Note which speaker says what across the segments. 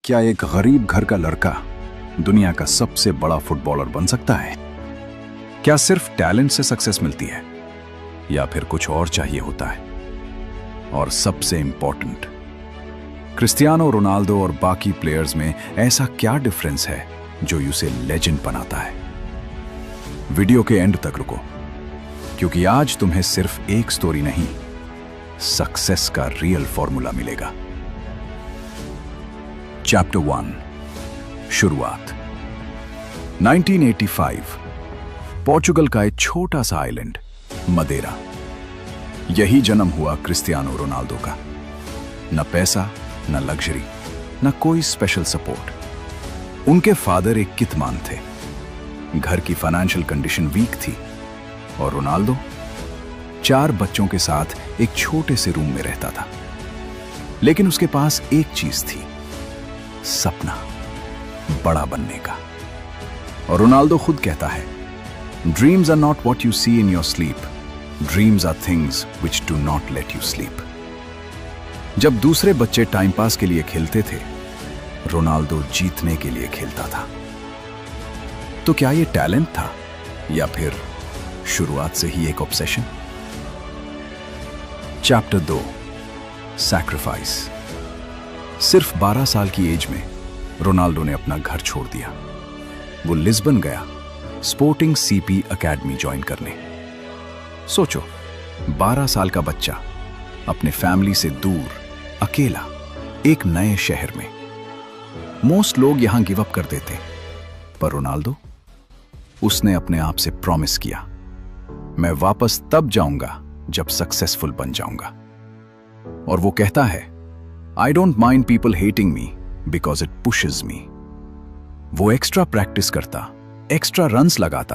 Speaker 1: क्या एक गरीब घर का लड़का दुनिया का सबसे बड़ा फुटबॉलर बन सकता है? क्या सिर्फ टैलेंट से सक्सेस मिलती है या फिर कुछ और चाहिए होता है? और सबसे इंपॉर्टेंट, क्रिस्टियानो रोनाल्डो और बाकी प्लेयर्स में ऐसा क्या डिफरेंस है जो उसे लेजेंड बनाता है? वीडियो के एंड तक रुको, क्योंकि आज तुम्हें सिर्फ एक स्टोरी नहीं, सक्सेस का रियल फॉर्मूला मिलेगा। चैप्टर 1, शुरुआत। 1985, पोर्चुगल का एक छोटा सा आइलैंड मदेरा, यही जन्म हुआ क्रिस्टियानो रोनाल्डो का। न पैसा, न लग्जरी, न कोई स्पेशल सपोर्ट। उनके फादर एक कितमान थे, घर की फाइनेंशियल कंडीशन वीक थी और रोनाल्डो 4 बच्चों के साथ एक छोटे से रूम में रहता था। लेकिन उसके पास एक चीज थी, सपना, बड़ा बनने का। और रोनाल्डो खुद कहता है, dreams are not what you see in your sleep, dreams are things which do not let you sleep. जब दूसरे बच्चे टाइम पास के लिए खेलते थे, रोनाल्डो जीतने के लिए खेलता था। तो क्या ये टैलेंट था या फिर शुरुआत से ही एक ऑब्सेशन? Chapter 2, sacrifice. सिर्फ 12 साल की एज में रोनाल्डो ने अपना घर छोड़ दिया। वो लिस्बन गया स्पोर्टिंग सीपी एकेडमी ज्वाइन करने। सोचो, 12 साल का बच्चा अपने फैमिली से दूर, अकेला, एक नए शहर में। मोस्ट लोग यहां गिव अप कर देते, पर रोनाल्डो, उसने अपने आप से प्रॉमिस किया, मैं वापस तब जाऊंगा जब सक्सेसफुल बन जाऊंगा। और वो कहता है, I don't mind people hating me because it pushes me. वो एक्स्ट्रा प्रैक्टिस करता, एक्स्ट्रा रन्स लगाता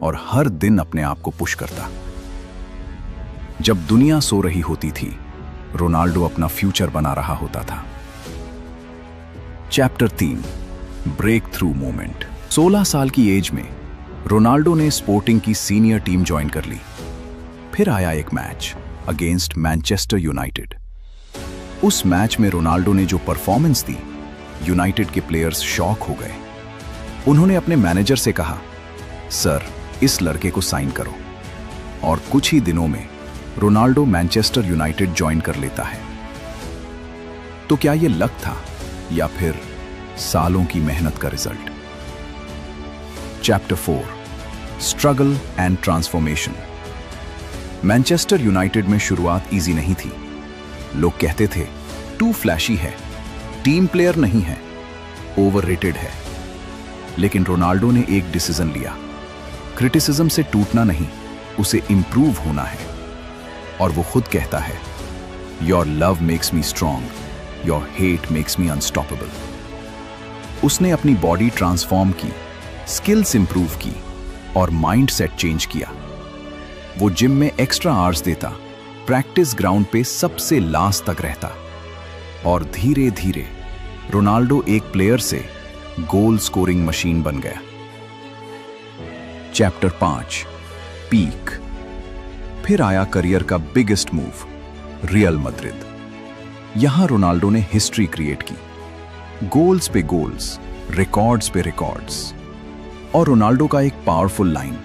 Speaker 1: और हर दिन अपने आप को पुश करता। जब दुनिया सो रही होती थी, रोनाल्डो अपना फ्यूचर बना रहा होता था। Chapter 3, break through moment. 16 साल की एज में रोनाल्डो ने स्पोर्टिंग की सीनियर टीम ज्वाइन कर ली। फिर आया एक मैच अगेंस्ट मैनचेस्टर यूनाइटेड। उस मैच में रोनाल्डो ने जो परफॉर्मेंस दी, यूनाइटेड के प्लेयर्स शॉक हो गए। उन्होंने अपने मैनेजर से कहा, सर, इस लड़के को साइन करो। और कुछ ही दिनों में रोनाल्डो मैनचेस्टर यूनाइटेड ज्वाइन कर लेता है। तो क्या यह लक था या फिर सालों की मेहनत का result? Chapter 4, struggle and transformation. Manchester United में शुरुआत इजी नहीं थी। लोग कहते थे, टू फ्लैशी है, टीम प्लेयर नहीं है, ओवररेटेड है। लेकिन रोनाल्डो ने एक डिसीजन लिया, क्रिटिसिज्म से टूटना नहीं, उसे इंप्रूव होना है। और वो खुद कहता है, your love makes me strong, your hate makes me unstoppable. उसने अपनी बॉडी ट्रांसफॉर्म की, स्किल्स इंप्रूव की और माइंड सेट चेंज किया। वो जिम में एक्स्ट्रा आवर्स देता, प्रैक्टिस ग्राउंड पे सबसे लास्ट तक रहता। और धीरे धीरे रोनाल्डो एक प्लेयर से गोल स्कोरिंग मशीन बन गया। Chapter 5, peak. फिर आया करियर का बिगेस्ट मूव, रियल मैड्रिड। यहां रोनाल्डो ने हिस्ट्री क्रिएट की, गोल्स पे गोल्स, रिकॉर्ड्स पे रिकॉर्ड्स। और रोनाल्डो का एक powerful line,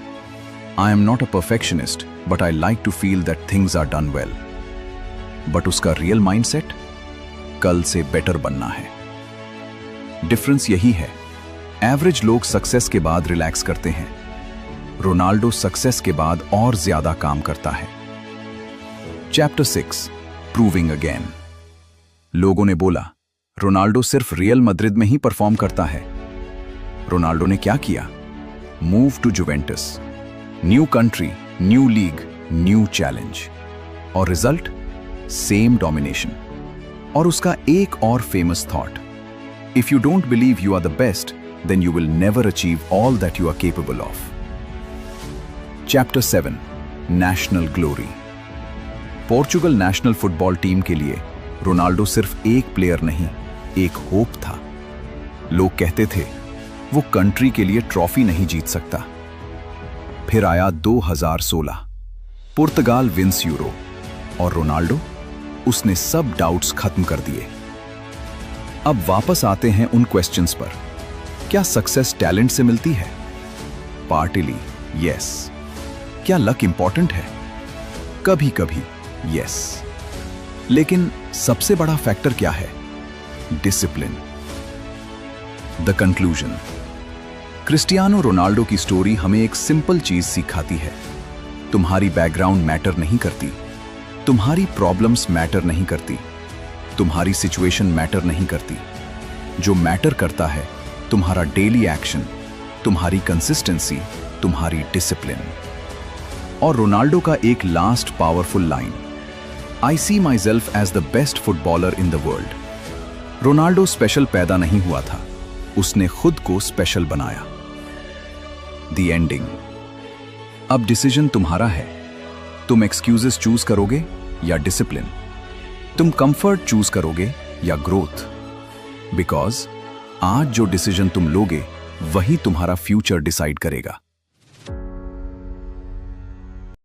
Speaker 1: I am not a perfectionist but I like to feel that things are done well. But उसका रियल माइंडसेट, कल से बेटर बनना है। डिफरेंस यही है, एवरेज लोग सक्सेस के बाद रिलैक्स करते हैं, रोनाल्डो सक्सेस के बाद और ज्यादा काम करता है। Chapter 6, proving again. लोगों ने बोला, रोनाल्डो सिर्फ रियल मैड्रिड में ही परफॉर्म करता है। रोनाल्डो ने क्या किया? Move to Juventus, new country, new league, new challenge. और रिजल्ट, सेम डोमिनेशन। और उसका एक और famous thought, if you don't believe you are the best, then you will never achieve all that you are capable of. Chapter 7, national glory. Portugal national football team के लिए Ronaldo सिर्फ एक player नहीं, एक होप था। लोग कहते थे, वो कंट्री के लिए ट्रॉफी नहीं जीत सकता। फिर आया 2016, पुर्तगाल विंस यूरो। और रोनाल्डो, उसने सब डाउट्स खत्म कर दिए। अब वापस आते हैं उन क्वेश्चंस पर। क्या सक्सेस टैलेंट से मिलती है? पार्टिली यस। क्या लक इंपॉर्टेंट है? कभी कभी यस। लेकिन सबसे बड़ा फैक्टर क्या है? Discipline. The conclusion. Cristiano Ronaldo की स्टोरी हमें एक सिंपल चीज सिखाती है। तुम्हारी बैकग्राउंड मैटर नहीं करती, तुम्हारी प्रॉब्लम्स मैटर नहीं करती, तुम्हारी सिचुएशन मैटर नहीं करती। जो मैटर करता है तुम्हारा डेली एक्शन, तुम्हारी कंसिस्टेंसी, तुम्हारी डिसिप्लिन। और रोनाल्डो का एक last powerful line, I see myself as the best footballer in the world. Ronaldo special पैदा नहीं हुआ था, उसने खुद को स्पेशल बनाया। The ending. अब डिसीजन तुम्हारा है। तुम एक्सक्यूजेस चूज करोगे या डिसिप्लिन? तुम कंफर्ट चूज करोगे या ग्रोथ? बिकॉज आज जो डिसीजन तुम लोगे वही तुम्हारा फ्यूचर डिसाइड करेगा।